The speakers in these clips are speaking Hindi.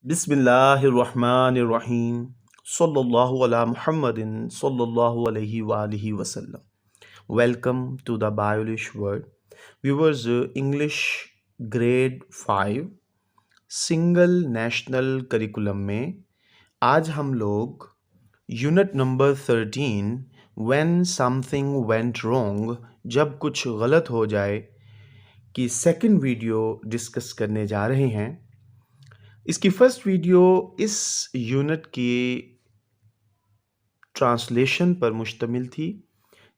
बिस्मिल्लाहिर्रहमानिर्रहीम सल्लल्लाहु अला मुहम्मदिन सल्लल्लाहु अलैहि वालिहि वसल्लम। Welcome to the Biolish world viewers. English grade 5 single national curriculum में आज हम लोग unit number 13 when something went wrong, जब कुछ गलत हो जाए, की सेकंड वीडियो डिस्कस करने जा रहे हैं। इसकी फर्स्ट वीडियो इस यूनिट की ट्रांसलेशन पर मुश्तमिल थी,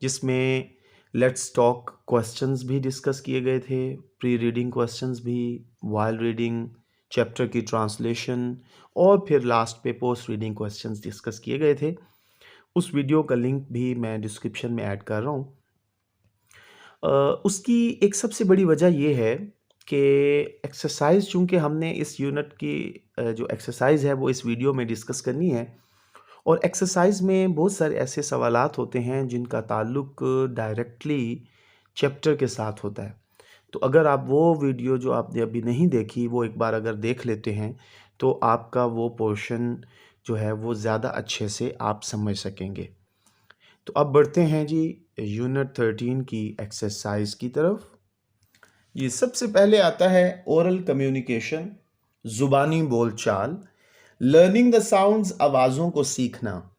जिसमें लेट्स टॉक क्वेश्चंस भी डिस्कस किए गए थे, प्री रीडिंग क्वेश्चंस भी, वाइल रीडिंग, चैप्टर की ट्रांसलेशन और फिर लास्ट पे पोस्ट रीडिंग क्वेश्चंस डिस्कस किए गए थे। उस वीडियो का लिंक भी मैं डिस्क्रिप्शन में ऐड कर रहा हूँ। उसकी एक सबसे बड़ी वजह ये है कि एक्सरसाइज, चूँकि हमने इस यूनिट की जो एक्सरसाइज है वो इस वीडियो में डिस्कस करनी है, और एक्सरसाइज में बहुत सारे ऐसे सवालात होते हैं जिनका ताल्लुक डायरेक्टली चैप्टर के साथ होता है। तो अगर आप वो वीडियो जो आपने अभी नहीं देखी वो एक बार अगर देख लेते हैं तो आपका वो पोर्शन जो है वो ज़्यादा अच्छे से आप समझ सकेंगे। तो अब बढ़ते हैं जी यूनिट 13 की एक्सरसाइज की तरफ। ये सबसे पहले आता है ओरल कम्युनिकेशन, ज़ुबानी बोलचाल, लर्निंग द साउंड्स, आवाज़ों को सीखना।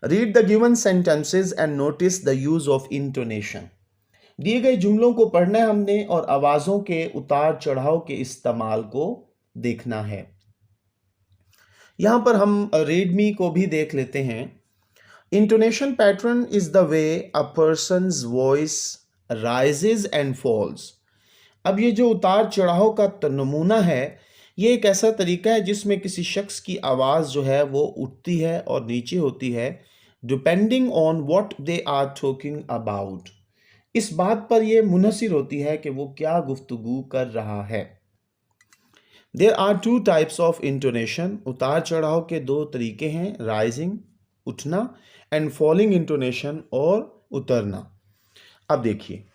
Read the given sentences and notice the use of intonation. दिए गए जुमलों को पढ़ना है हमने और आवाज़ों के उतार चढ़ाव के इस्तेमाल को देखना है। यहां पर हम रीड मी को भी देख लेते हैं। Intonation pattern is the way a person's voice rises and falls. अब ये जो उतार चढ़ाव का नमूना है, ये एक ऐसा तरीका है जिसमें किसी शख्स की आवाज़ जो है वो उठती है और नीचे होती है, depending on what they are talking about. इस बात पर यह मुनहसिर होती है कि वो क्या गुफ्तगू कर रहा है। There are two types of intonation. उतार चढ़ाव के दो तरीके हैं, राइजिंग उठना एंड फॉलिंग इंटोनेशन और उतरना। अब देखिए,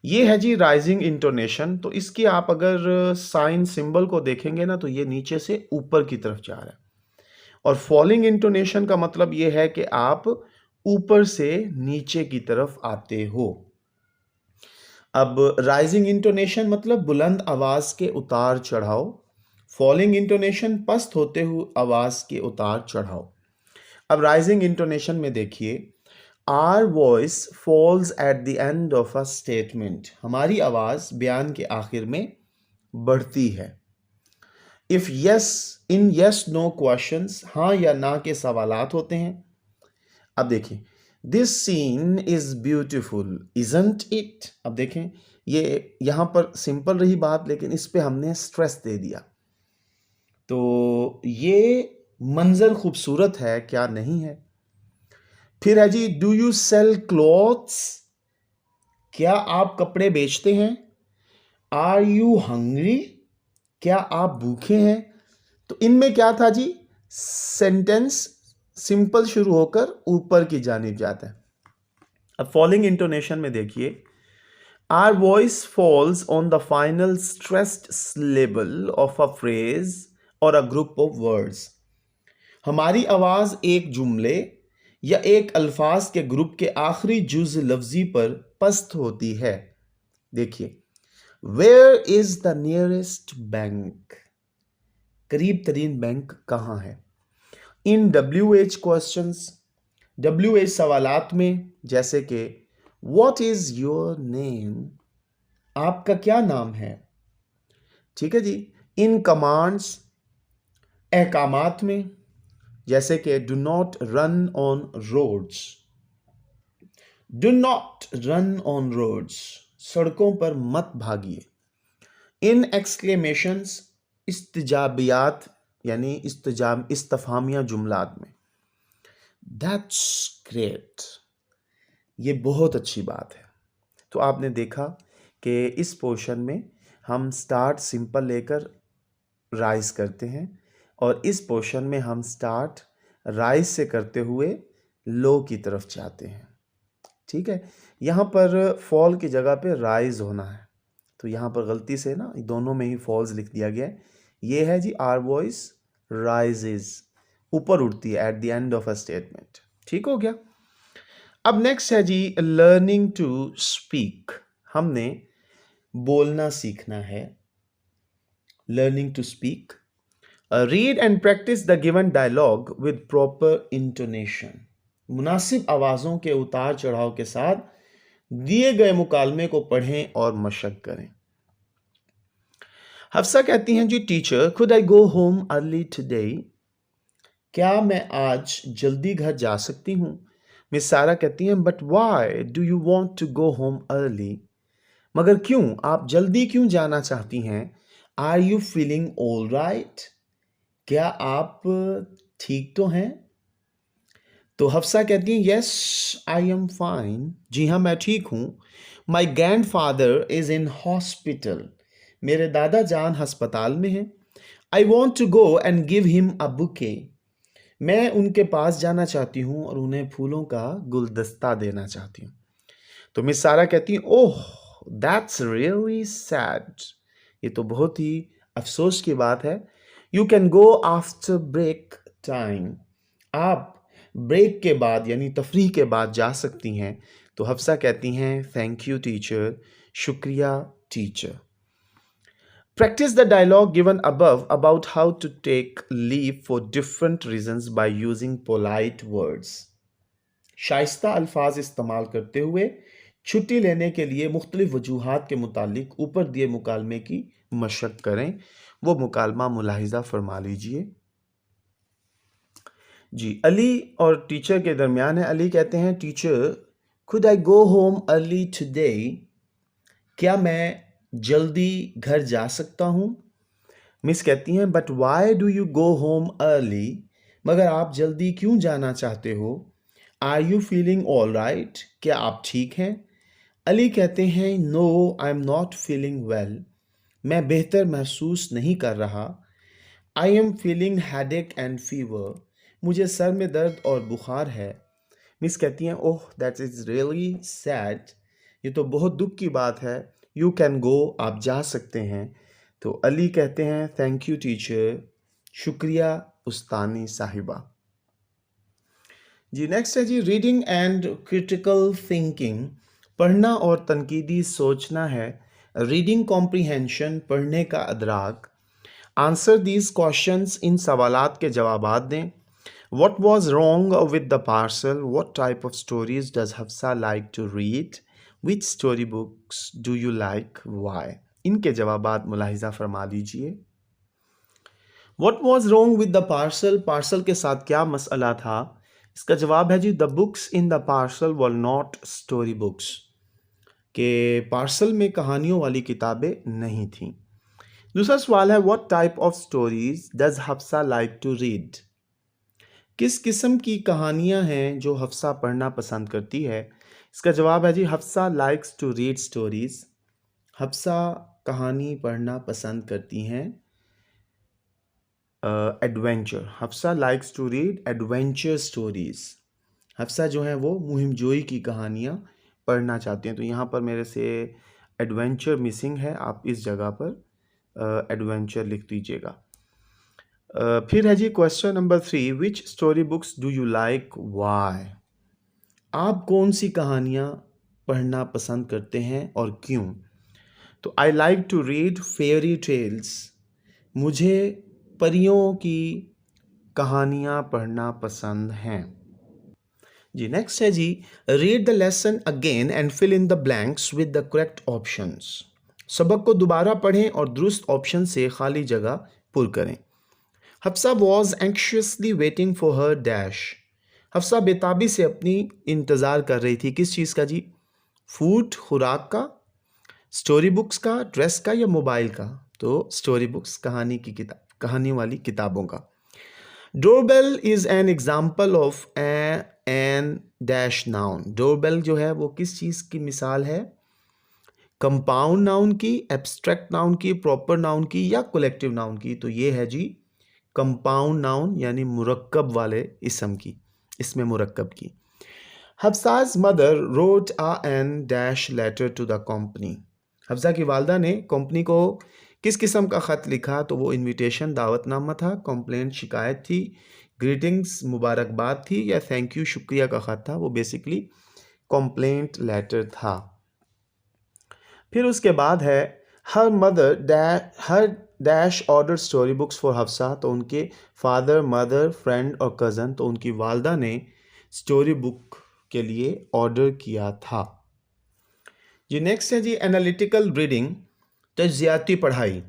ये है जी राइजिंग इंटोनेशन। तो इसकी आप अगर साइन सिंबल को देखेंगे ना तो ये नीचे से ऊपर की तरफ जा रहा है, और फॉलिंग इंटोनेशन का मतलब ये है कि आप ऊपर से नीचे की तरफ आते हो। अब राइजिंग इंटोनेशन मतलब बुलंद आवाज के उतार चढ़ाव, फॉलिंग इंटोनेशन पस्त होते हुए आवाज के उतार चढ़ाव। अब राइजिंग इंटोनेशन में देखिए, our voice falls at the end of a statement. हमारी आवाज बयान के आखिर में बढ़ती है। If yes in yes no questions, हाँ या ना के सवालात होते हैं। अब देखें, this scene is beautiful isn't it. अब देखें, ये यहां पर सिंपल रही बात, लेकिन इस पे हमने स्ट्रेस दे दिया। तो ये मंजर खूबसूरत है, क्या नहीं है। फिर है जी, डू यू सेल क्लॉथ्स। क्या आप कपड़े बेचते हैं। Are you hungry. क्या आप भूखे हैं। तो इनमें क्या था जी, सेंटेंस सिंपल शुरू होकर ऊपर की जानिब जाता है। अब फॉलिंग इंटोनेशन में देखिए, our voice falls on the final stressed syllable of a phrase और अ ग्रुप ऑफ वर्ड्स। हमारी आवाज एक जुमले या एक अल्फाज के ग्रुप के आखिरी जुज लफ्जी पर पस्त होती है। देखिए, where is the nearest bank. करीब तरीन बैंक कहाँ है। इन WH क्वेश्चंस, WH सवालात में, जैसे कि व्हाट इज योर नेम, आपका क्या नाम है। ठीक है जी। इन कमांड्स, अहकामात में, जैसे कि do not run on roads. Do not run on roads, सड़कों पर मत भागिए। इन एक्सक्लेमेशंस, इस्तिजाबियात यानी इस्तफामिया जुमलात में, दैट्स ग्रेट, ये बहुत अच्छी बात है। तो आपने देखा कि इस पोर्शन में हम स्टार्ट सिंपल लेकर राइज करते हैं, और इस पोर्शन में हम स्टार्ट राइज से करते हुए लो की तरफ जाते हैं। ठीक है, यहाँ पर फॉल की जगह पे राइज होना है, तो यहाँ पर गलती से ना दोनों में ही फॉल्स लिख दिया गया है। ये है जी आर वॉइस rises, ऊपर उठती है eight the end of a statement. ठीक हो गया। अब नेक्स्ट है जी लर्निंग टू स्पीक। हमने बोलना सीखना है। Learning to speak. Read and practice the given dialogue with proper intonation. मुनासिब आवाज़ों के उतार चढ़ाव के साथ दिए गए मुकालमे को पढ़ें और मशक करें। हफ्सा कहती हैं जी teacher could I go home early today. क्या मैं आज जल्दी घर जा सकती हूँ? मिस सारा कहती हैं but why do you want to go home early. मगर क्यों, आप जल्दी क्यों जाना चाहती हैं? Are you feeling all right. क्या आप ठीक तो हैं? तो हफ्सा कहती हैं यस आई एम फाइन। जी हाँ मैं ठीक हूँ। My grandfather is in hospital. मेरे दादा जान अस्पताल में हैं। I want to go and give him a bouquet. मैं उनके पास जाना चाहती हूँ और उन्हें फूलों का गुलदस्ता देना चाहती हूँ। तो मिस सारा कहती हैं ओह दैट्स रियली सैड। ये तो बहुत ही अफसोस की बात है। You can go after break time. आप ब्रेक के बाद यानी तफरीह के बाद जा सकती हैं। तो हफ्सा कहती हैं थैंक यू टीचर, शुक्रिया teacher. Practice the dialogue given above about how to take leave for different reasons by using polite words. Shaista अल्फाज इस्तेमाल करते हुए छुट्टी लेने के लिए मुख्तलिफ वजूहात के मुतालिक ऊपर दिए मुकालमे की मशक करें। वो मुकालमा मुलाहिजा फरमा लीजिए। जी अली और टीचर के दरमियान है। अली कहते हैं teacher could I go home early today. क्या मैं जल्दी घर जा सकता हूँ? मिस कहती हैं but why do you go home early. मगर आप जल्दी क्यों जाना चाहते हो? Are you feeling all right. क्या आप ठीक हैं? अली कहते हैं no I am not feeling well. मैं बेहतर महसूस नहीं कर रहा। I am feeling headache and fever. मुझे सर में दर्द और बुखार है। मिस कहती हैं oh that is really sad. ये तो बहुत दुख की बात है। यू कैन गो, आप जा सकते हैं। तो अली कहते हैं थैंक यू टीचर, शुक्रिया उस्तानी साहिबा। जी नेक्स्ट है जी रीडिंग एंड क्रिटिकल थिंकिंग। पढ़ना और तनकीदी सोचना है। रीडिंग कॉम्प्रीहेंशन, पढ़ने का अदराक। आंसर दीज क्वेश्चंस, इन सवालात के जवाबात दें। What was wrong with the parcel? What type of stories does Hafsa like to read? Which storybooks do you like? Why? इनके जवाबात मुलाहिजा फरमा लीजिए। What was wrong with the parcel? Parcel के साथ क्या मसला था? इसका जवाब है जी the books in the parcel were not story books। के पार्सल में कहानियों वाली किताबें नहीं थीं। दूसरा सवाल है what type of stories does Hafsa like to read? किस किस्म की कहानियाँ हैं जो हफ्सा पढ़ना पसंद करती है? इसका जवाब है जी Hafsa likes to read stories. Hafsa कहानी पढ़ना पसंद करती हैं। Adventure, Hafsa likes to read adventure stories. Hafsa जो है वो मुहिम जोई की कहानियाँ पढ़ना चाहते हैं। तो यहाँ पर मेरे से एडवेंचर मिसिंग है, आप इस जगह पर एडवेंचर लिख दीजिएगा। फिर है जी question number 3 which story books do you like why. आप कौन सी कहानियाँ पढ़ना पसंद करते हैं और क्यों? तो I like to read fairy tales. मुझे परियों की कहानियाँ पढ़ना पसंद हैं। जी नेक्स्ट है जी read the lesson again and fill in the blanks with the correct options. सबक को दोबारा पढ़ें और दुरुस्त ऑप्शन से खाली जगह पुर करें। Hafsa was anxiously waiting for her dash. Hafsa बेताबी से अपनी इंतज़ार कर रही थी। किस चीज़ का जी? फूड, खुराक का, स्टोरी बुक्स का, ड्रेस का या मोबाइल का? तो स्टोरी बुक्स, कहानी की किताब, कहानी वाली किताबों का। Doorbell is an example of an dash noun. Doorbell जो है वो किस चीज़ की मिसाल है? कंपाउंड नाउन की, एब्स्ट्रैक्ट नाउन की, प्रॉपर नाउन की या कलेक्टिव नाउन की? तो ये है जी कंपाउंड नाउन यानी मुरक्कब वाले इसम की, इसमें मुरक्कब की। Hafsa's mother wrote an dash letter to the company. Hafsa की वालदा ने कंपनी को किस किस्म का ख़त लिखा, तो वो इनविटेशन दावतनामा था, कंप्लेंट शिकायत थी, ग्रीटिंग्स मुबारकबाद थी, या थैंक यू शुक्रिया का ख़त था। वो बेसिकली कंप्लेंट लेटर था। फिर उसके बाद है her dash order story books for Hafsa, तो उनके फादर, मदर, फ्रेंड और कज़न, तो उनकी वालदा ने स्टोरी बुक के लिए ऑर्डर किया था। जी नेक्स्ट है जी एनालिटिकल रीडिंग, तज्जियाती पढ़ाई।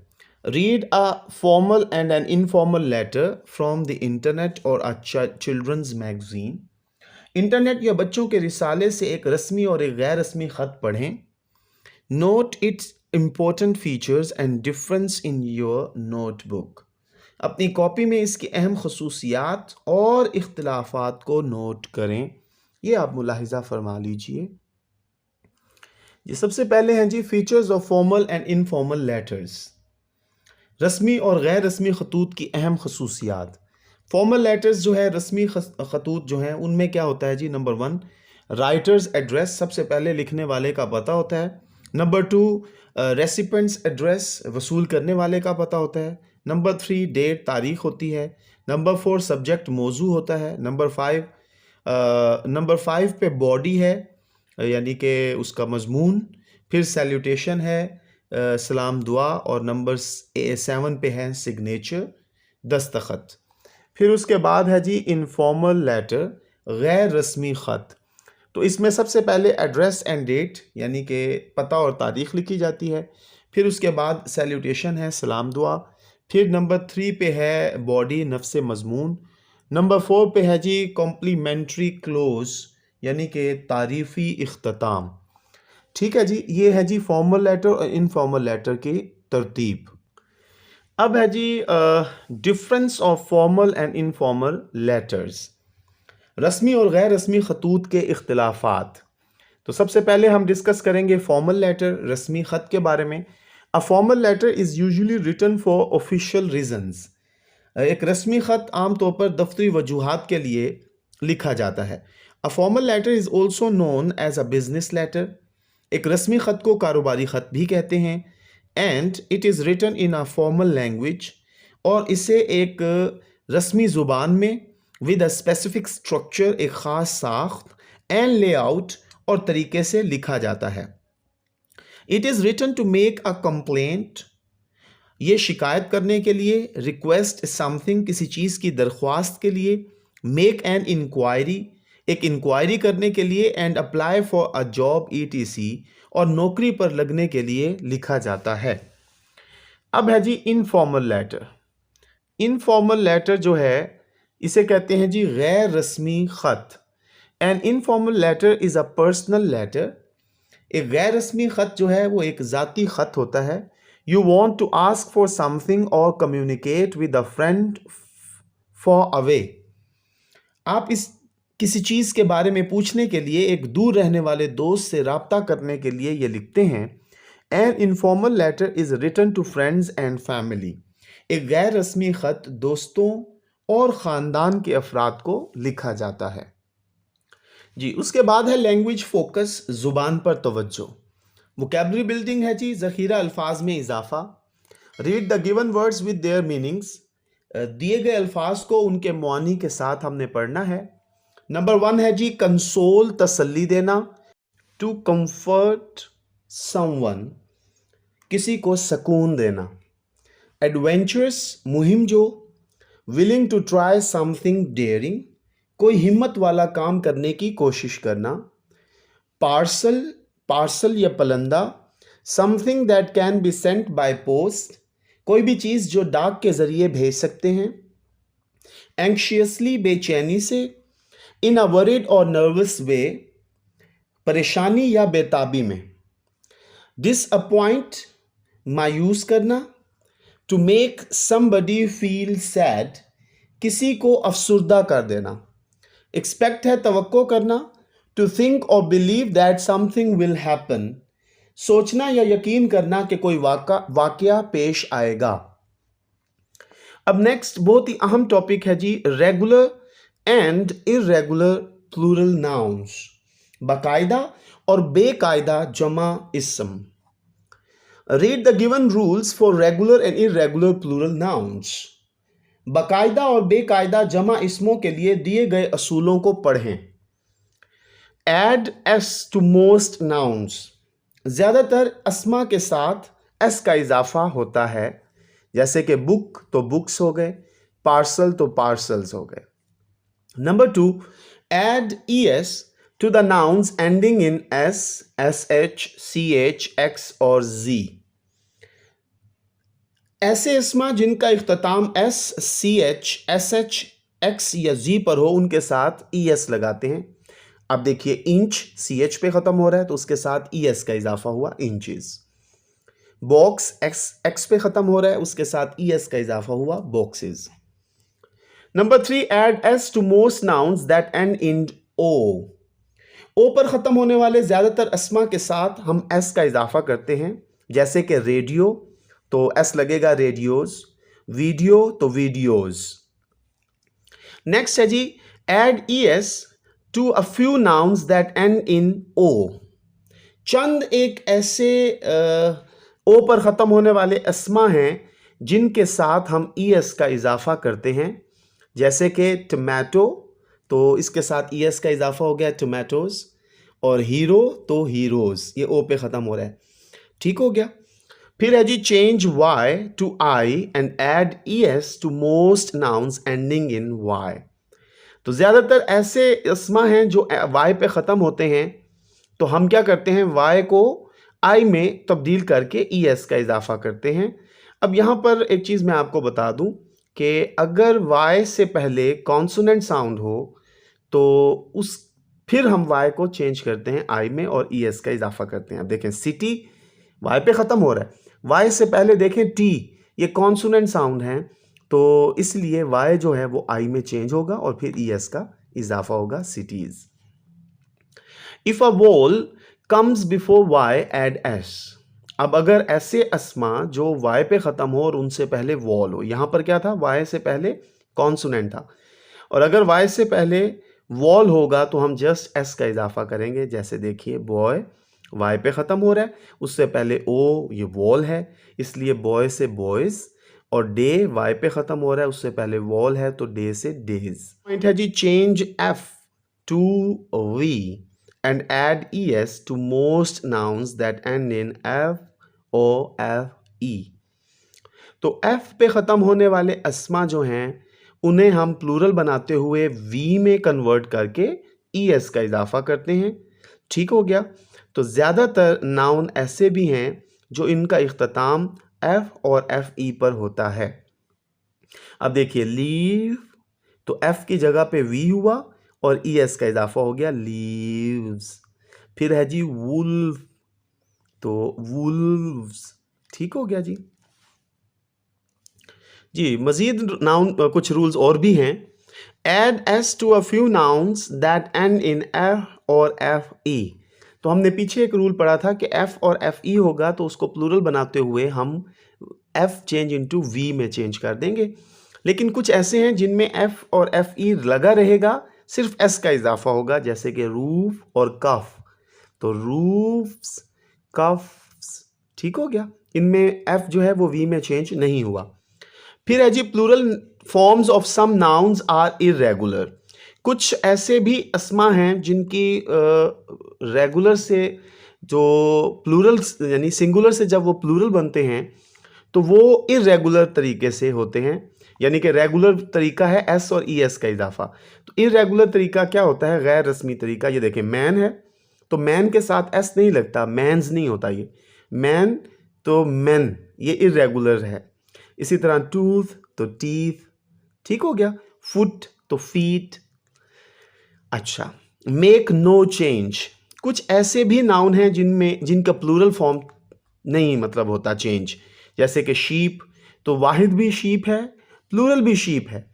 Read a formal and an informal letter from the internet और अ चिल्ड्रंस मैगजीन। इंटरनेट या बच्चों के रिसाले से एक रस्मी और एक गैर रस्मी ख़त पढ़ें। Note it's important features and difference in your notebook. अपनी कॉपी में इसकी अहम खसूसियात और इख्तिलाफात को नोट करें। ये आप मुलाहिजा फरमा लीजिए। ये सबसे पहले हैं जी features of formal and informal letters. रस्मी और गैर रस्मी खतूत की अहम खसूसियात। फॉर्मल लेटर्स जो है, रस्मी खतूत जो हैं, उनमें क्या होता है जी? नंबर 1 राइटर्स एड्रेस, सबसे पहले लिखने वाले का पता होता है। नंबर 2 रेसिपेंट्स एड्रेस, वसूल करने वाले का पता होता है। नंबर 3 डेट, तारीख होती है। नंबर 4 सब्जेक्ट, मौजू होता है। नंबर 5 पे बॉडी है, यानी कि उसका मजमून। फिर सैल्यूटेशन है, सलाम दुआ। और नंबर 7 पे है सिग्नेचर, दस्तखत। फिर उसके बाद है जी इनफॉर्मल लेटर, गैर रस्मी ख़त। तो इसमें सबसे पहले एड्रेस एंड डेट, यानी कि पता और तारीख़ लिखी जाती है। फिर उसके बाद सैल्यूटेशन है, सलाम दुआ। फिर नंबर 3 पे है बॉडी, नफ्स मजमून। नंबर 4 पे है जी कॉम्प्लीमेंट्री क्लोज, यानी कि तारीफ़ी इख्तिताम। ठीक है जी, ये है जी फॉर्मल लेटर और इनफॉर्मल लेटर की तरतीब। अब है जी difference of formal and informal letters, रस्मी और गैर रस्मी खतूत के इख्तिलाफात। तो सबसे पहले हम डिस्कस करेंगे फॉर्मल लेटर, रस्मी ख़त के बारे में। A formal letter is usually written for official reasons. एक रस्मी ख़त आम तौर पर दफ्तरी वजूहात के लिए लिखा जाता है। A formal letter is also known as a business letter. एक रस्मी ख़त को कारोबारी ख़त भी कहते हैं। And it is written in a formal language, और इसे एक रस्मी ज़ुबान में विद अ स्पेसिफिक स्ट्रक्चर, एक ख़ास साख्त एंड लेआउट और तरीके से लिखा जाता है। It is written to make a complaint, ये शिकायत करने के लिए। रिक्वेस्ट समथिंग, किसी चीज़ की दरख्वास्त के लिए। मेक एन इंक्वायरी, एक इंक्वायरी करने के लिए। And apply for a job ETC, और नौकरी पर लगने के लिए लिखा जाता है। अब है जी इनफॉर्मल लेटर। इनफॉर्मल लेटर जो है, इसे कहते हैं जी गैर रस्मी ख़त। An informal letter is a personal letter. एक गैर रस्मी ख़त जो है वो एक ज़ाती ख़त होता है। You want to ask for something or communicate with a friend far away. आप इस किसी चीज़ के बारे में पूछने के लिए एक दूर रहने वाले दोस्त से रब्ता करने के लिए ये लिखते हैं। An informal letter is written to friends and family. एक गैर रस्मी ख़त दोस्तों और ख़ानदान के अफराद को लिखा जाता है। जी उसके बाद है लैंग्वेज फोकस, ज़ुबान पर तवज्जो। वोकैबलरी बिल्डिंग है जी ज़ख़ीरा अल्फाज में इजाफा। Read the given words with their meanings, दिए गए अल्फाज को उनके मानी के साथ हमने पढ़ना है। नंबर 1 है जी कंसोल, तसल्ली देना। टू कंफर्ट समवन, किसी को सकून देना। एडवेंचरस, मुहिम जो। Willing to try something daring, कोई हिम्मत वाला काम करने की कोशिश करना। पार्सल, पार्सल या पलंदा। Something that can be sent by post, कोई भी चीज़ जो डाक के ज़रिए भेज सकते हैं। एंक्शियसली, बेचैनी से। इन अ वरीड और नर्वस वे, परेशानी या बेताबी में। डिसअपॉइंट, मायूस करना। To make somebody feel sad, किसी को अफसुर्दा कर देना। एक्सपेक्ट है तवक्को करना। टू थिंक और believe that something will happen, सोचना या यकीन करना कि कोई वाकया पेश आएगा। अब नेक्स्ट बहुत ही अहम टॉपिक है जी regular and irregular plural nouns, बाकायदा और बेकायदा जमा इस्म। Read the given rules for regular and irregular plural nouns. बाकायदा और बेकायदा जमा इसमों के लिए दिए गए असूलों को पढ़ें। Add S to most nouns. ज़्यादातर अस्मा के साथ एस का इजाफा होता है, जैसे कि बुक तो बुक्स हो गए, पार्सल तो पार्सल्स हो गए। Number 2, add E S to the nouns ending in S, S H, C H, X और जी। ऐसे इस्मा जिनका इख्तिताम S, C H, S H, X या जी पर हो उनके साथ ई एस लगाते हैं। अब देखिए, इंच सी एच पे खत्म हो रहा है तो उसके साथ ई एस का इजाफा हुआ, इंचेस। बॉक्स एक्स एक्स पे खत्म हो रहा है, उसके साथ ई एस का इजाफा हुआ, boxes. Number 3, add S to most nouns that end in O. O पर खत्म होने वाले ज्यादातर अस्मा के साथ हम एस का इजाफा करते हैं, जैसे कि रेडियो तो एस लगेगा, रेडियोज। वीडियो तो वीडियोज। नेक्स्ट है जी, add E S to a few nouns that end in O. चंद एक ऐसे ओ पर ख़त्म होने वाले अस्मा हैं जिनके साथ हम ई एस का इजाफा करते हैं, जैसे कि टमाटो तो इसके साथ ई एस का इजाफा हो गया, टमाटोज। और हीरो तो हीरोज, ये ओ पे ख़त्म हो रहा है, ठीक हो गया। फिर है जी, change Y to I and add E S to most nouns ending in Y. तो ज़्यादातर ऐसे अस्मा हैं जो वाई पे ख़त्म होते हैं, तो हम क्या करते हैं, वाई को आई में तब्दील करके ई एस का इजाफा करते हैं। अब यहाँ पर एक चीज़ मैं आपको बता दूँ कि अगर वाई से पहले कॉन्सोनेंट साउंड हो तो उस फिर हम वाई को चेंज करते हैं आई में और ई एस का इजाफा करते हैं। अब देखें, सिटी वाई पे ख़त्म हो रहा है, वाई से पहले देखें टी, ये कॉन्सोनेंट साउंड है, तो इसलिए वाई जो है वो आई में चेंज होगा और फिर ई एस का इजाफा होगा, cities. If a vowel comes before Y add S. अब अगर ऐसे अस्मा जो वाई पे ख़त्म हो और उनसे पहले वॉल हो, यहाँ पर क्या था, वाई से पहले कॉन्सोनेंट था, और अगर वाई से पहले वॉल होगा तो हम जस्ट एस का इजाफा करेंगे। जैसे देखिए, बॉय वाई पे ख़त्म हो रहा है, उससे पहले ओ, ये वॉल है, इसलिए बॉय से बॉयज़। और डे वाई पे ख़त्म हो रहा है, उससे पहले वॉल है तो डे से डेज। पॉइंट है जी, change F to V and add E S to most nouns that end in F or F E. तो एफ पे ख़त्म होने वाले अस्मा जो हैं उन्हें हम प्लूरल बनाते हुए वी में कन्वर्ट करके ई एस का इजाफा करते हैं, ठीक हो गया। तो ज़्यादातर नाउन ऐसे भी हैं जो इनका इख्तिताम एफ और एफ ई पर होता है। अब देखिए, लीव तो एफ की जगह पे वी हुआ और ई एस का इजाफा हो गया, लीव्स। फिर है जी, वुल्फ तो वुल्व्स, ठीक हो गया जी। जी, मज़ीद नाउन कुछ रूल्स और भी हैं। Add S to a few nouns that end in F और एफ ई। तो हमने पीछे एक रूल पढ़ा था कि एफ और एफ ई होगा तो उसको प्लूरल बनाते हुए हम एफ चेंज इनटू वी में चेंज कर देंगे। लेकिन कुछ ऐसे हैं जिनमें एफ और एफ ई लगा रहेगा, सिर्फ एस का इजाफा होगा, जैसे कि रूफ और कफ तो रूफ्स, कफ्स, ठीक हो गया। इनमें एफ जो है वो वी में चेंज नहीं हुआ। फिर है जी, plural forms of some nouns are irregular. कुछ ऐसे भी अस्मा हैं जिनकी रेगुलर से जो प्लूरल यानी सिंगुलर से जब वो प्लूरल बनते हैं तो वो इरेगुलर तरीके से होते हैं, यानी कि रेगुलर तरीका है एस और ई एस का इजाफा। तो इरेगुलर तरीका क्या होता है, गैर रस्मी तरीका। ये देखें, मैन है तो मैन के साथ एस नहीं लगता, मैन्स नहीं होता, ये मैन तो मैन, ये इरेगुलर है। इसी तरह टूथ तो टीथ, ठीक हो गया। फुट तो फीट। अच्छा, मेक नो चेंज। कुछ ऐसे भी नाउन हैं जिनका प्लूरल फॉर्म नहीं मतलब होता चेंज, जैसे कि शीप तो वाहिद भी शीप है, प्लूरल भी शीप है,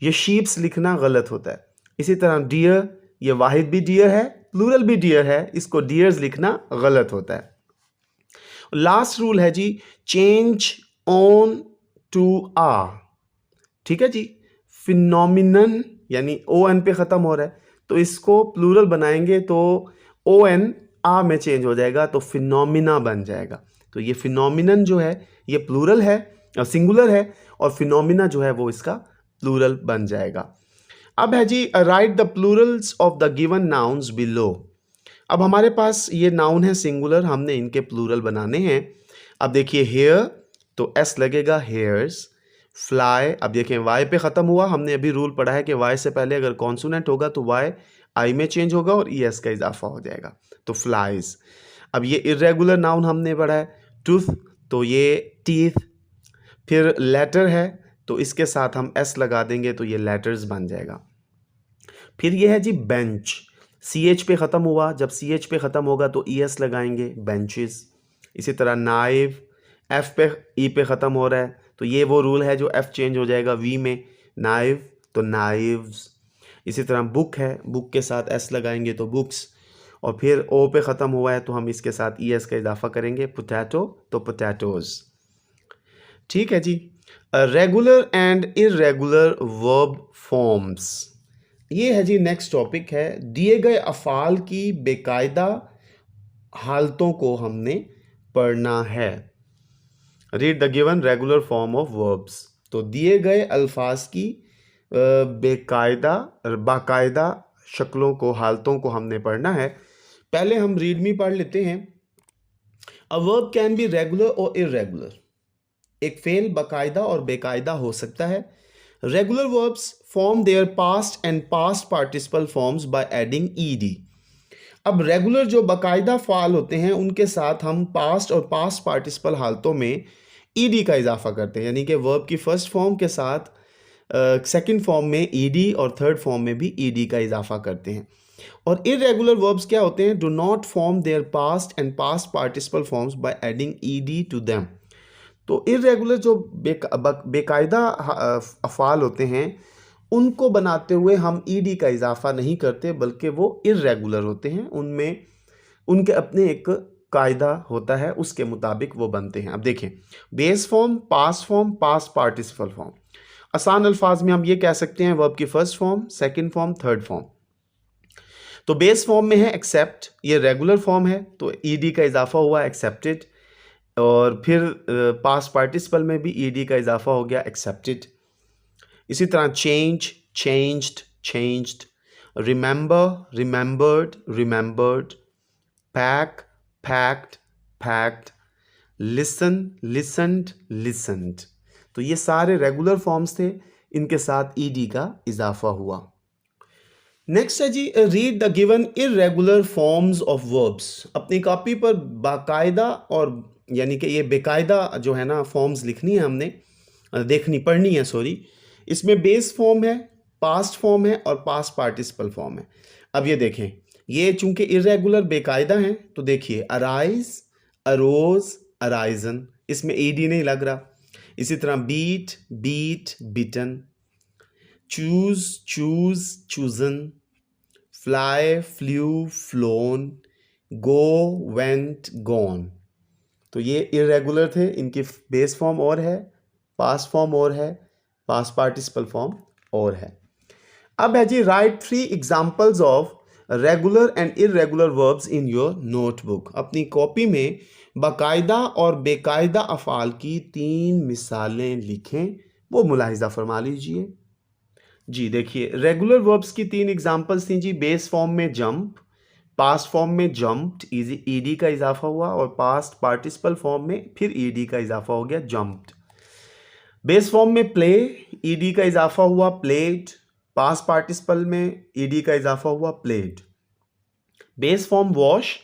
ये शीप्स लिखना गलत होता है। इसी तरह डियर, ये वाहिद भी डियर है, प्लूरल भी डियर है, इसको डियर्स लिखना गलत होता है। लास्ट रूल है जी, चेंज ऑन टू आ, ठीक है जी। फिनोमिनन यानी ओ एन पे ख़त्म हो रहा है तो इसको प्लूरल बनाएंगे तो ओ एन आ में चेंज हो जाएगा तो फिनोमिना बन जाएगा। तो ये फिनोमिनन जो है ये प्लूरल है, सिंगुलर है, और फिनोमिना जो है वो इसका प्लूरल बन जाएगा। अब है जी write the plurals of the given nouns below. अब हमारे पास ये नाउन है सिंगुलर, हमने इनके प्लूरल बनाने हैं। अब देखिए हेयर, तो एस लगेगा हेयर्स। फ्लाई, अब देखें वाई पे ख़त्म हुआ, हमने अभी रूल पढ़ा है कि वाई से पहले अगर कॉन्सोनेंट होगा तो वाई आई में चेंज होगा और ई एस का इजाफा हो जाएगा, तो फ्लाइज। अब ये इरेगुलर नाउन हमने पढ़ा है टूथ, तो ये टीथ। फिर लेटर है तो इसके साथ हम एस लगा देंगे तो ये लेटर्स बन जाएगा। फिर ये है जी बेंच, सी एच पे ख़त्म हुआ, जब सी एच पे ख़त्म होगा तो ई एस लगाएंगे, बेंचेस। इसी तरह नाइव, एफ पे ई पे ख़त्म हो रहा है तो ये वो रूल है जो एफ चेंज हो जाएगा वी में, नाइव तो नाइव्स। इसी तरह बुक है, बुक के साथ एस लगाएंगे तो बुक्स, और फिर ओ पे ख़त्म हुआ है तो हम इसके साथ ई एस का इजाफा करेंगे, पोटैटो तो पोटैटोज़। ठीक है जी। Regular and irregular verb forms, ये है जी नेक्स्ट टॉपिक है। दिए गए अफ़ाल की बेकायदा हालतों को हमने पढ़ना है। Read the given regular form of verbs, तो दिए गए अल्फाज की बाकायदा शक्लों को, हालतों को हमने पढ़ना है। पहले हम रीड मी पढ़ लेते हैं। A verb can be regular और इरेगुलर, एक फेल बाकायदा और बेकायदा हो सकता है। Regular verbs form their past and past participle forms by adding ED. अब रेगुलर जो बाकायदा फ़ाल होते हैं उनके साथ हम पास्ट और पास्ट पार्टिसिपल हालतों में ईडी का इजाफा करते हैं, यानी कि वर्ब की फर्स्ट फॉर्म के साथ सेकंड फॉर्म में ईडी और थर्ड फॉर्म में भी ईडी का इजाफा करते हैं। और इरेगुलर वर्ब्स क्या होते हैं? Do not form their past and past participle forms by adding ED to them. तो इरेगुलर जो बेकायदा अफ़ाल होते हैं उनको बनाते हुए हम ईडी का इजाफा नहीं करते, बल्कि वो इरेगुलर होते हैं, उनमें उनके अपने एक कायदा होता है, उसके मुताबिक वो बनते हैं। अब देखें, base form, past form, past participle form. आसान अल्फाज में हम ये कह सकते हैं वर्ब की first form, second form, third form. तो बेस फॉर्म में है एक्सेप्ट, ये रेगुलर फॉर्म है तो ईडी का इजाफा हुआ एक्सेप्टेड, और फिर पास्ट पार्टिसिपल में भी ईडी का इजाफा हो गया एक्सेप्टेड। इसी तरह change, changed, changed. Remember, remembered, remembered. Pack, packed, packed. Listen, listened, listened. तो ये सारे रेगुलर फॉर्म्स थे, इनके साथ ईडी का इजाफा हुआ। नेक्स्ट है जी read the given irregular forms of verbs. अपनी कॉपी पर बाकायदा और यानी कि ये बेकायदा जो है ना फॉर्म्स लिखनी है हमने, पढ़नी है सॉरी। इसमें बेस फॉर्म है, पास्ट फॉर्म है और पास्ट पार्टिसिपल फॉर्म है। अब ये देखें, ये चूंकि इरेगुलर बेकायदा हैं तो देखिए अराइज, अरोज, अराइजन, इसमें ईडी नहीं लग रहा। इसी तरह beat, beat, beaten. Choose, chose, chosen. Fly, flew, flown. Go, went, gone. तो ये इरेगुलर थे, इनकी बेस फॉर्म और है, पास्ट फॉर्म और है, पास्ट पार्टिसिपल फॉर्म और है। अब है जी write 3 examples of regular and irregular verbs in your notebook. अपनी कॉपी में बाकायदा और बेकायदा अफ़ाल की 3 मिसालें लिखें, वो मुलाहिजा फरमा लीजिए। जी देखिए, रेगुलर वर्ब्स की 3 एग्जांपल्स थी जी। बेस फॉर्म में जंप, पास्ट फॉर्म में जंप्ड, ईडी का इजाफा हुआ, और पास्ट पार्टिसिपल फॉर्म में फिर ईडी का इजाफा हो गया, जंप्ड। बेस फॉर्म में प्ले, ईडी का इजाफा हुआ, प्लेड। पास्ट पार्टिसिपल में ईडी का इजाफा हुआ, played. Base form wash,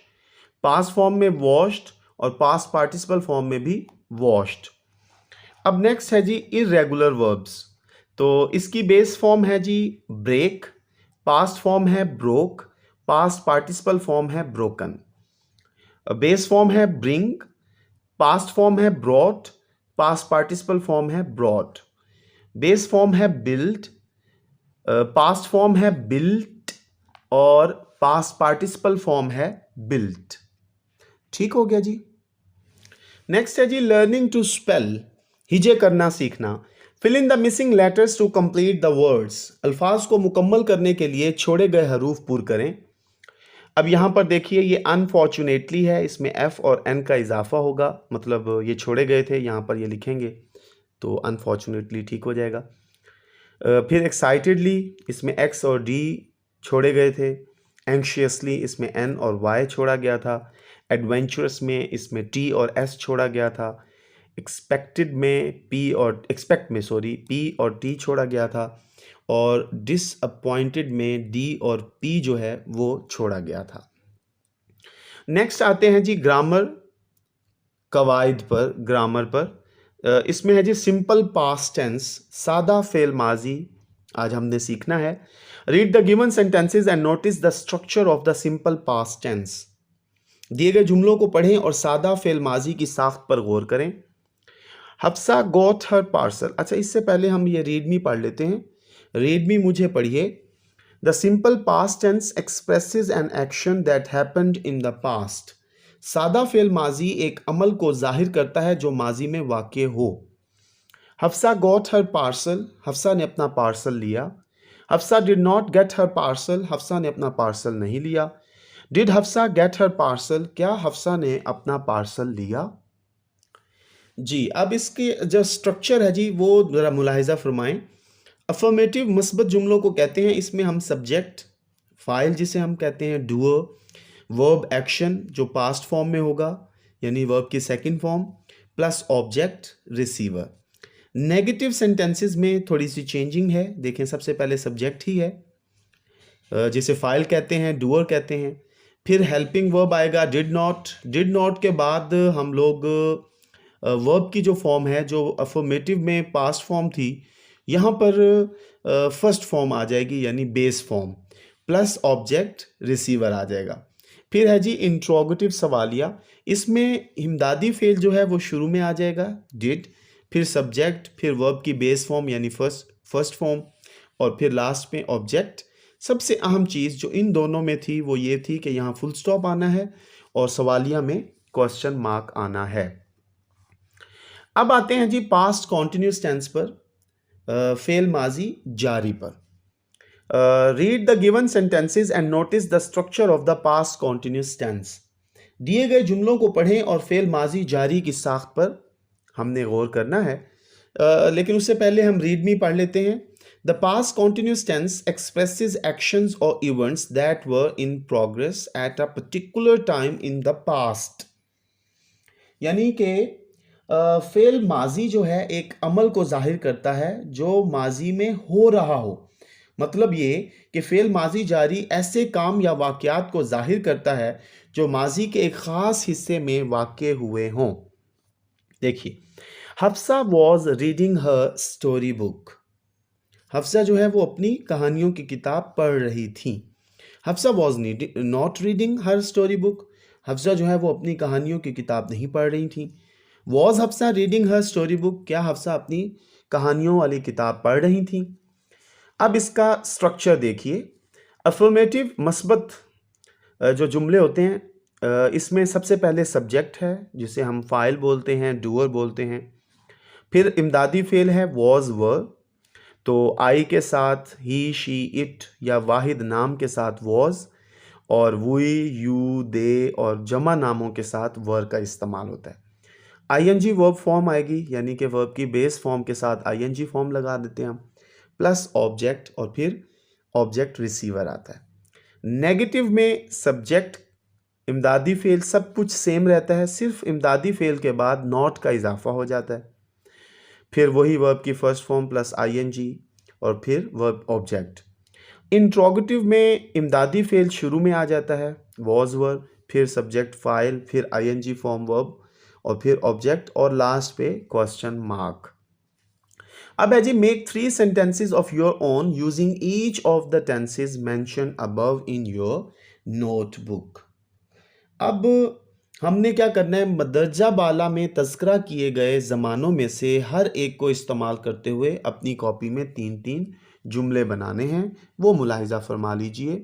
past form में वॉश्ड और पास्ट पार्टिसिपल फॉर्म में भी वॉश्ड। अब नेक्स्ट है जी इरेगुलर वर्ब्स। तो इसकी बेस फॉर्म है जी ब्रेक, पास्ट फॉर्म है ब्रोक, पास्ट पार्टिसिपल फॉर्म है ब्रोकन। बेस फॉर्म है ब्रिंग, पास्ट फॉर्म है ब्रॉट, पास्ट पार्टिसिपल फॉर्म है ब्रॉट। बेस फॉर्म है बिल्ड, पास्ट फॉर्म है बिल्ट और पास्ट पार्टिसिपल फॉर्म है बिल्ट। ठीक हो गया जी। नेक्स्ट है जी लर्निंग टू स्पेल, हिजे करना सीखना। Fill in the missing letters to complete the words, अल्फाज को मुकम्मल करने के लिए छोड़े गए हरूफ पूर करें। अब यहाँ पर देखिए ये अनफॉर्चुनेटली है, इसमें एफ और एन का इजाफा होगा, मतलब ये छोड़े गए थे, यहाँ पर ये लिखेंगे तो अनफॉर्चुनेटली ठीक हो जाएगा। फिर एक्साइटेडली इसमें एक्स और डी छोड़े गए थे। एंशियसली इसमें एन और वाई छोड़ा गया था। एडवेंचरस में इसमें टी और एस छोड़ा गया था। एक्सपेक्टेड में पी और टी छोड़ा गया था। और डिसअपॉइंटेड में डी और पी जो है वो छोड़ा गया था। नेक्स्ट आते हैं जी ग्रामर पर। इसमें है जी सिंपल पास्ट टेंस, सादा फेल माजी आज हमने सीखना है। Read the given sentences and notice the structure of the simple past tense. दिए गए जुमलों को पढ़ें और सादा फेल माजी की साख्त पर गौर करें। Hafsa got her parcel. अच्छा, इससे पहले हम ये रीड मी पढ़ लेते हैं। रीड मी मुझे पढ़िए। The simple past tense expresses an action that happened in the past. सादा फेल माजी एक अमल को जाहिर करता है जो माजी में वाक़ हो। Hafsa got her parcel, Hafsa ने अपना पार्सल लिया। Hafsa did not get her parcel, Hafsa ने अपना पार्सल नहीं लिया। Did Hafsa get her parcel, क्या हफ्सा ने अपना पार्सल लिया? जी, अब इसके जो स्ट्रक्चर है जी वो ज़रा मुलाहिज़ा फरमाएं। अफर्मेटिव मस्बत जुमलों को कहते हैं, इसमें हम सब्जेक्ट, फ़ाइल जिसे हम कहते हैं डूअर, वर्ब एक्शन जो पास्ट फॉर्म में होगा यानी वर्ब की second form, plus object receiver. Negative sentences में थोड़ी सी चेंजिंग है। देखें, सबसे पहले सब्जेक्ट ही है जिसे फ़ाइल कहते हैं, डूअर कहते हैं। फिर हेल्पिंग वर्ब आएगा डिड नॉट के बाद हम लोग वर्ब की जो फॉर्म है, जो अफर्मेटिव में पास्ट फॉर्म थी, यहाँ पर फर्स्ट फॉर्म आ जाएगी यानी base form, plus object receiver आ जाएगा। फिर है जी इंट्रोगेटिव सवालिया। इसमें इमदादी फेल जो है वो शुरू में आ जाएगा डिड, फिर सब्जेक्ट, फिर वर्ब की बेस फॉर्म यानी फर्स्ट फॉर्म, और फिर लास्ट में ऑब्जेक्ट। सबसे अहम चीज़ जो इन दोनों में थी वो ये थी कि यहाँ फुल स्टॉप आना है और सवालिया में क्वेश्चन मार्क आना है। अब आते हैं जी पास्ट कॉन्टिन्यूस टेंस पर, फेल माजी जारी पर। Read the given sentences and notice the structure of the past continuous tense. दिए गए जुमलों को पढ़ें और फेल माजी जारी की साख्त पर हमने गौर करना है। लेकिन उससे पहले हम रीड मी पढ़ लेते हैं। The past continuous tense expresses actions or events that were in progress at a particular time in the past. यानी कि फेल माजी जो है एक अमल को जाहिर करता है जो माजी में हो रहा हो। मतलब ये कि फेल माजी जारी ऐसे काम या वाक़यात को जाहिर करता है जो माजी के एक ख़ास हिस्से में वाक़े हुए हों। देखिए, Hafsa was reading her story book. Hafsa जो है वो अपनी कहानियों की किताब पढ़ रही थी। Hafsa was not reading her story book. Hafsa जो है वो अपनी कहानियों की किताब नहीं पढ़ रही थी। Was Hafsa reading her story book, क्या हफ्सा अपनी कहानियों वाली किताब पढ़ रही थी? अब इसका स्ट्रक्चर देखिए। अफर्मेटिव मस्बत जो जुमले होते हैं, इसमें सबसे पहले सब्जेक्ट है जिसे हम फ़ाइल बोलते हैं, डूअर बोलते हैं। फिर इमदादी फेल है वॉज वर, तो आई के साथ ही, शी, इट या वाहिद नाम के साथ वॉज, और वुई, यू, दे और जमा नामों के साथ वर का इस्तेमाल होता है। आईएनजी वर्ब फॉर्म आएगी यानी कि वर्ब की बेस फॉर्म के साथ आईएनजी फॉर्म लगा देते हैं हम, प्लस ऑब्जेक्ट और फिर ऑब्जेक्ट रिसीवर आता है। नेगेटिव में सब्जेक्ट, इमदादी फेल सब कुछ सेम रहता है, सिर्फ इमदादी फेल के बाद नॉट का इजाफा हो जाता है। फिर वही वर्ब की फर्स्ट फॉर्म प्लस आईएनजी और फिर वर्ब ऑब्जेक्ट। इंट्रोगेटिव में इमदादी फेल शुरू में आ जाता है, वॉज वर, फिर सब्जेक्ट फाइल, फिर आईएनजी फॉर्म वर्ब और फिर ऑब्जेक्ट और लास्ट पे क्वेश्चन मार्क। अब है जी make 3 sentences of your own using each of the tenses mention above in your notebook. अब हमने क्या करना है, मदरजा बाला में तज़किरा किए गए ज़मानों में से हर एक को इस्तेमाल करते हुए अपनी कॉपी में 3-3 जुमले बनाने हैं, वो मुलाहिज़ा फरमा लीजिए।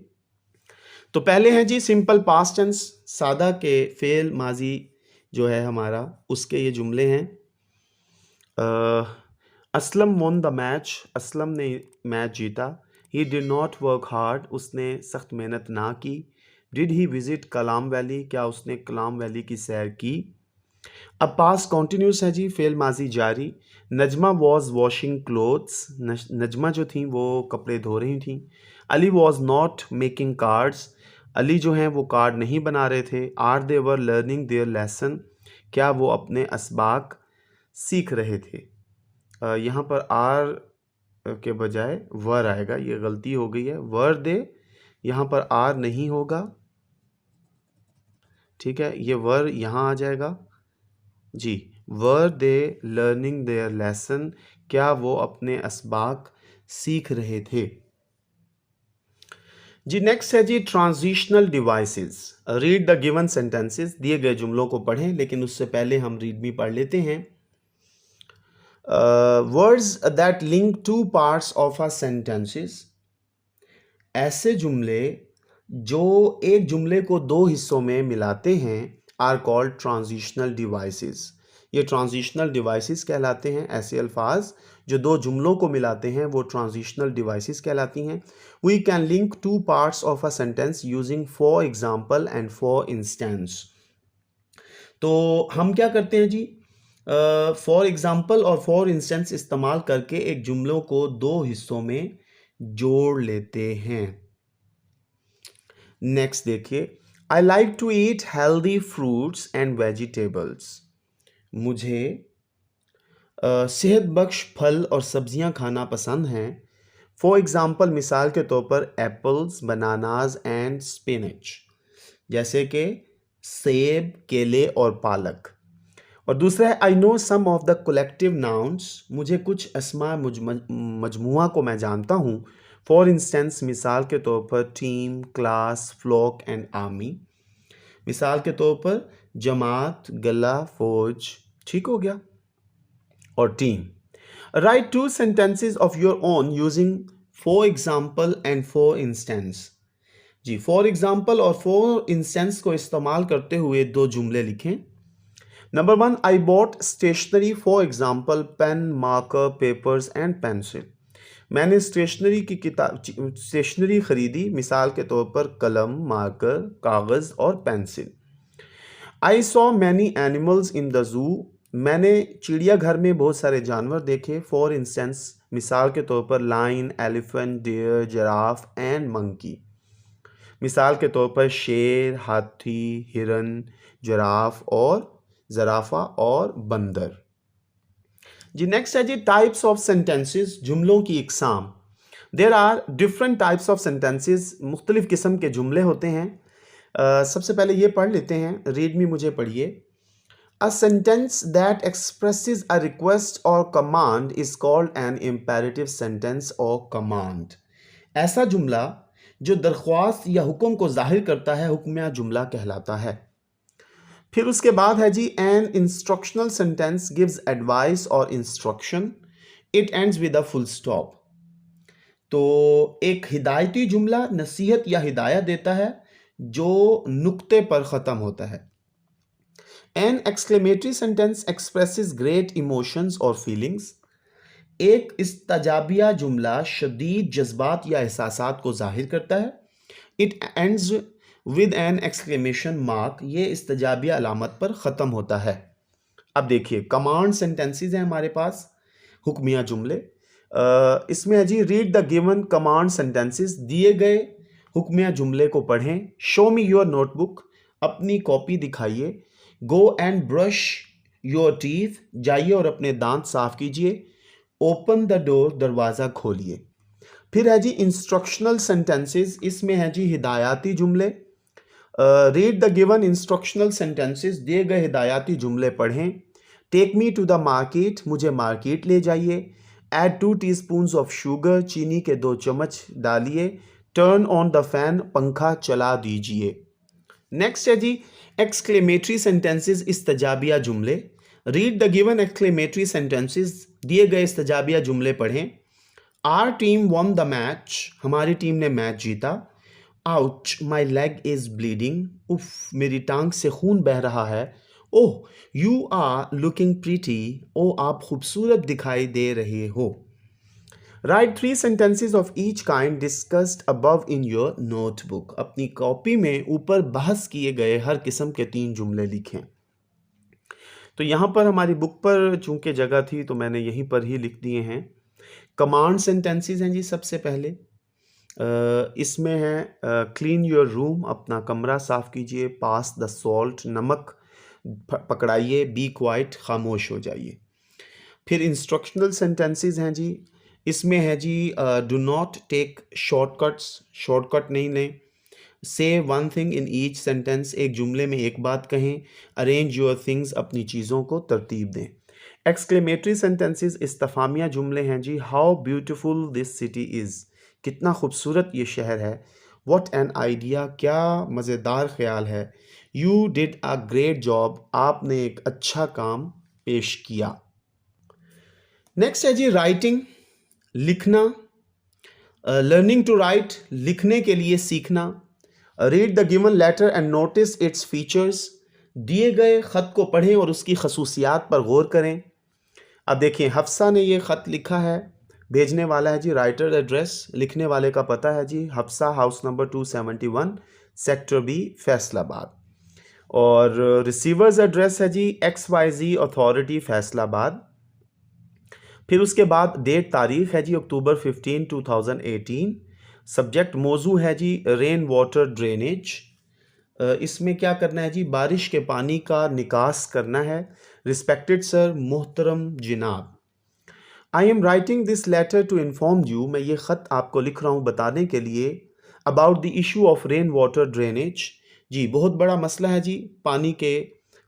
तो पहले हैं जी सिंपल पास्ट टेंस, सादा के फेल माजी जो है हमारा, उसके ये जुमले हैं। Aslam von the match, Aslam ने मैच जीता। He did not work hard, उसने सख्त मेहनत ना की। Did he visit Kalam valley, क्या उसने कलाम वैली की सैर की। अब पास्ट कॉन्टिन्यूस है जी, फेल माजी जारी। Najma was washing clothes, Najma जो थी वो कपड़े धो रही थी। Ali was not making cards, Ali जो हैं वो कार्ड नहीं बना रहे थे। Are they were learning their lesson, क्या वो अपने असबाक सीख रहे थे। यहाँ पर आर के बजाय वर आएगा, ये गलती हो गई है। वर दे, यहाँ पर आर नहीं होगा, ठीक है, ये वर यहाँ आ जाएगा जी। वर दे लर्निंग देयर लेसन, क्या वो अपने असबाक सीख रहे थे। जी नेक्स्ट है जी transitional devices. Read the given sentences, दिए गए जुमलों को पढ़ें, लेकिन उससे पहले हम रीड मी पढ़ लेते हैं। Words that link two parts of a sentences, ऐसे जुमले जो एक जुमले को दो हिस्सों में मिलाते हैं, आर कॉल्ड ट्रांजिशनल डिवाइसेस। ये ट्रांजिशनल डिवाइसेस कहलाते हैं। ऐसे अल्फाज जो दो जुमलों को मिलाते हैं वो ट्रांजिशनल डिवाइसेस कहलाती हैं। We can link two parts of a sentence using for example and for instance. तो हम क्या करते हैं जी, फॉर एग्जाम्पल और फॉर इंस्टेंस इस्तेमाल करके एक जुमलों को दो हिस्सों में जोड़ लेते हैं। नेक्स्ट देखिए, I like to eat healthy fruits and vegetables, मुझे सेहत बख्श फल और सब्जियां खाना पसंद हैं। फॉर एग्जाम्पल, मिसाल के तौर पर एप्पल्स, बनानाज एंड स्पिनच, जैसे कि सेब, केले और पालक। और दूसरा है I know some of the collective nouns, मुझे कुछ अस्मा मजमुआ को मैं जानता हूँ। फॉर इंस्टेंस, मिसाल के तौर पर team, class, flock and army. मिसाल के तौर पर जमात, गला, फौज, ठीक हो गया, और team. Write two sentences of your own using for example and for instance. जी, फॉर एग्जाम्पल और फॉर इंस्टेंस को इस्तेमाल करते हुए दो जुमले लिखें। Number 1, I bought stationery for example pen, marker, papers and pencil, मैंने स्टेशनरी की किताब स्टेशनरी खरीदी, मिसाल के तौर पर कलम, मार्कर, कागज़ और pencil. I saw many animals in the zoo, मैंने चिड़ियाघर में बहुत सारे जानवर देखे। फॉर इंस्टेंस, मिसाल के तौर पर lion, elephant, deer, giraffe and monkey. मिसाल के तौर पर शेर, हाथी, हिरन, ज़राफ़ा और बंदर। जी नेक्स्ट है जी टाइप्स ऑफ सेंटेंसेस, जुमलों की इकसाम। There are different types of sentences, मुख्तलिफ किस्म के जुमले होते हैं। सबसे पहले ये पढ़ लेते हैं, रीड मी मुझे पढ़िए। A sentence that expresses a request or command is called an imperative sentence or command. ऐसा जुमला जो दरख्वास्त या हुक्म को जाहिर करता है, हुक्मिया जुमला कहलाता है। फिर उसके बाद है जी an instructional sentence gives advice or instruction, it ends with a full stop. तो एक हिदायती जुमला नसीहत या हिदायत देता है जो नुक्ते पर ख़त्म होता है। An exclamatory sentence expresses great emotions और फीलिंग्स, एक इस्तजाबिया जुमला शदीद जज्बात या एहसासात को जाहिर करता है। It ends with an exclamation mark, ये इस्तजाबिया अलामत पर ख़त्म होता है। अब देखिए कमांड सेंटेंसेस हैं हमारे पास, हुक्मिया जुमले। इसमें है जी read the given command sentences, दिए गए हुक्मिया जुमले को पढ़ें। शो मी योर नोटबुक, अपनी कॉपी दिखाइए। Go and brush your teeth, जाइए और अपने दांत साफ कीजिए। ओपन द डोर, दरवाज़ा खोलिए। फिर है जी इंस्ट्रक्शनल सेंटेंसेस, इसमें है जी हिदायती जुमले। Read the given instructional sentences, दिए गए हिदायती जुमले पढ़ें। Take me to the market, मुझे मार्केट ले जाइए। ऐड 2 टीस्पून्स ऑफ शुगर, चीनी के 2 चम्मच डालिए। टर्न ऑन द फैन, पंखा चला दीजिए। नेक्स्ट है जी एक्सक्लेमेटरी सेंटेंसेस, इस्तजाबिया जुमले। Read the given exclamatory sentences, दिए गए इस्तजाबिया जुमले पढ़ें। Our team won the match, हमारी टीम ने मैच जीता। Ouch, my leg is bleeding, उफ मेरी टांग से खून बह रहा है। Oh you are looking pretty, ओ आप खूबसूरत दिखाई दे रहे हो। Write 3 sentences of each kind discussed above in your notebook. अपनी कॉपी में ऊपर बहस किए गए हर किस्म के 3 जुमले लिखें। तो यहाँ पर हमारी बुक पर चूंकि जगह थी तो मैंने यहीं पर ही लिख दिए हैं। कमांड सेंटेंसेस हैं जी सबसे पहले। इसमें है क्लीन योर रूम, अपना कमरा साफ कीजिए। पास द सॉल्ट, नमक पकड़ाइए। बी क्वाइट, खामोश हो जाइए। फिर इंस्ट्रक्शनल सेंटेंसेस हैं जी। इसमें है जी do not take shortcuts, shortcut नहीं लें। Say one thing in each sentence, एक जुमले में एक बात कहें। अरेंज योर थिंग्स, अपनी चीज़ों को तरतीब दें। एक्सक्लेमेटरी सेंटेंसेस इस्तफामिया जुमले हैं जी। How beautiful this city is, कितना खूबसूरत ये शहर है। व्हाट एन आइडिया, क्या मज़ेदार ख्याल है। You did a great job, आपने एक अच्छा काम पेश किया। नेक्स्ट है जी राइटिंग, लिखना। लर्निंग टू राइट, लिखने के लिए सीखना। Read the given letter and notice its features, दिए गए ख़त को पढ़ें और उसकी खसूसियात पर गौर करें। अब देखिए हफ्सा ने ये ख़त लिखा है, भेजने वाला है जी राइटर एड्रेस, लिखने वाले का पता है जी Hafsa, house number 271, sector B, Faisalabad. और रिसीवर्स एड्रेस है जी XYZ अथॉरिटी, फैसलाबाद। फिर उसके बाद डेट तारीख है जी अक्टूबर 15, 2018। सब्जेक्ट मौजू है जी रेन वाटर ड्रेनेज। इसमें क्या करना है जी, बारिश के पानी का निकास करना है। रिस्पेक्टेड सर, मोहतरम जिनाब, I am writing this letter to inform you, मैं ये ख़त आपको लिख रहा हूँ बताने के लिए, about the issue of rain water drainage. जी बहुत बड़ा मसला है जी पानी के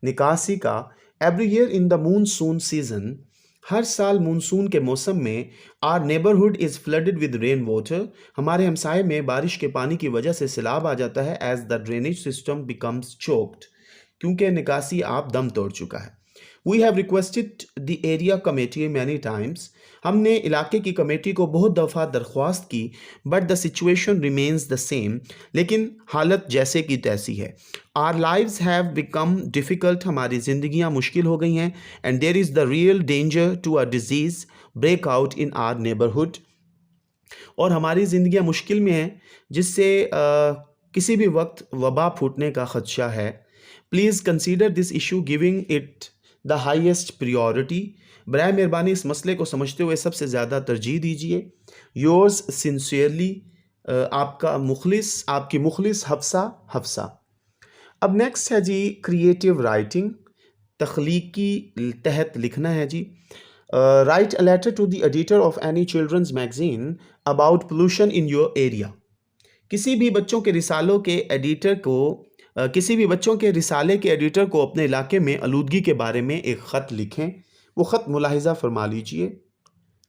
निकासी का। Every year in the monsoon season, हर साल मानसून के मौसम में, our neighbourhood is flooded with rain water, हमारे हमसाए में बारिश के पानी की वजह से सैलाब आ जाता है। As the drainage system becomes choked, क्योंकि निकासी आप दम तोड़ चुका है। We have requested the area committee many times, हमने इलाके की कमेटी को बहुत दफ़ा दरख्वास्त की। But the situation remains the same, लेकिन हालत जैसे की तैसी है। Our lives have become difficult, हमारी ज़िंदगियाँ मुश्किल हो गई हैं। And there is the real danger to a disease break out in are neighbourhood, और हमारी ज़िंदगियाँ मुश्किल में हैं जिससे किसी भी वक्त वबा फूटने का ख़दशा है। Please consider this issue giving it the highest priority, बराए मेहरबानी इस मसले को समझते हुए सबसे ज़्यादा तरजीह दीजिए। योर्स सिंसियरली, आपका मुखलिस, आपकी मुखलिस हफ्सा, हफ्सा। अब नेक्स्ट है जी क्रिएटिव राइटिंग, तख्लीकी तहत लिखना है जी। Write a letter to the editor of any children's magazine about pollution in your area, किसी भी बच्चों के रिसालों के एडिटर को किसी भी बच्चों के रिसाले के एडिटर को अपने इलाके में आलूदगी के बारे में एक ख़त लिखें। वो ख़त मुलाहिज़ा फरमा लीजिए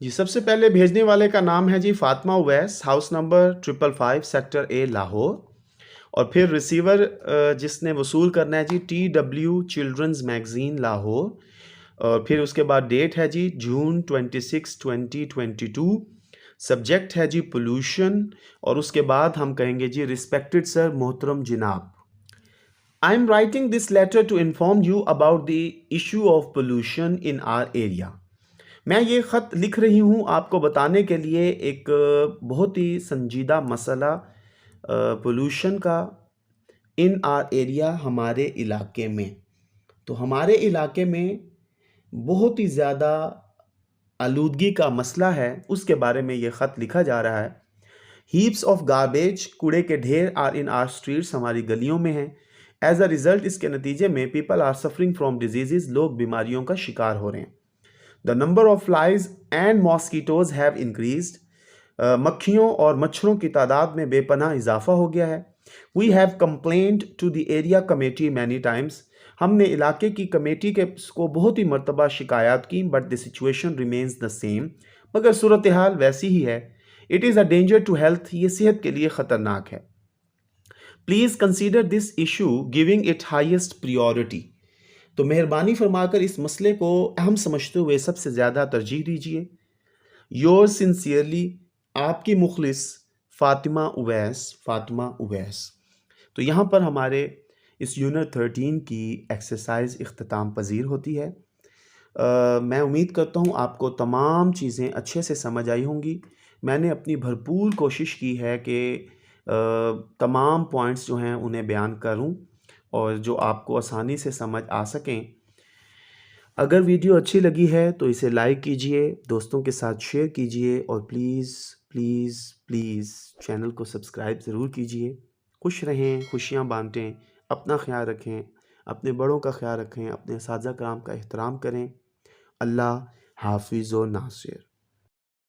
जी। सबसे पहले भेजने वाले का नाम है जी Fatima Uwais, house number 555, sector A, Lahore. और फिर रिसीवर जिसने वसूल करना है जी TW चिल्ड्रंस मैगज़ीन, लाहौर। और फिर उसके बाद डेट है जी जून 26, 2022। सब्जेक्ट है जी पोल्यूशन, और उसके बाद हम कहेंगे जी रिस्पेक्टेड सर, मोहतरम जिनाब, I am writing this letter to inform you about the issue of pollution in our area, मैं ये ख़त लिख रही हूँ आपको बताने के लिए एक बहुत ही संजीदा मसला पोल्यूशन का इन आर एरिया, हमारे इलाके में। तो हमारे इलाके में बहुत ही ज़्यादा आलूदगी का मसला है, उसके बारे में ये ख़त लिखा जा रहा है। हीप्स ऑफ गार्बेज, कूड़े के ढेर, आर इन आर स्ट्रीट्स, हमारी गलियों में हैं। एज अ रिज़ल्ट, इसके नतीजे में people are suffering from disease, लोग बीमारियों का शिकार हो रहे हैं। The number of flies and mosquitoes have increased, मक्खियों और मच्छरों की तादाद में बेपनाह इजाफा हो गया है। We have complaint to the area committee many times, हमने इलाके की कमेटी के को बहुत ही मरतबा शिकायत की। But the situation remains the same, मगर सूरत हाल वैसी ही है। It is a danger to health, ये सेहत के लिए ख़तरनाक है। Please consider this issue giving it highest priority, तो मेहरबानी फरमाकर इस मसले को अहम समझते हुए सबसे ज़्यादा तरजीह दीजिए। योर्स सिंसियरली, आपकी मुखलिस फातिमा उवैस, फातिमा उवैस। तो यहाँ पर हमारे इस यूनिट 13 की एक्सरसाइज इख्तिताम पजीर होती है। मैं उम्मीद करता हूँ आपको तमाम चीज़ें अच्छे से समझ आई होंगी। मैंने अपनी भरपूर कोशिश की है कि तमाम पॉइंट्स जो हैं उन्हें बयान करूँ और जो आपको आसानी से समझ आ सकें। अगर वीडियो अच्छी लगी है तो इसे लाइक कीजिए, दोस्तों के साथ शेयर कीजिए और प्लीज़, प्लीज़, प्लीज़ चैनल को सब्सक्राइब ज़रूर कीजिए। खुश रहें, खुशियाँ बाँटें, अपना ख़्याल रखें, अपने बड़ों का ख़्याल रखें, अपने असातिज़ा कराम का एहतराम करें। अल्लाह हाफ़िज़ व नासिर।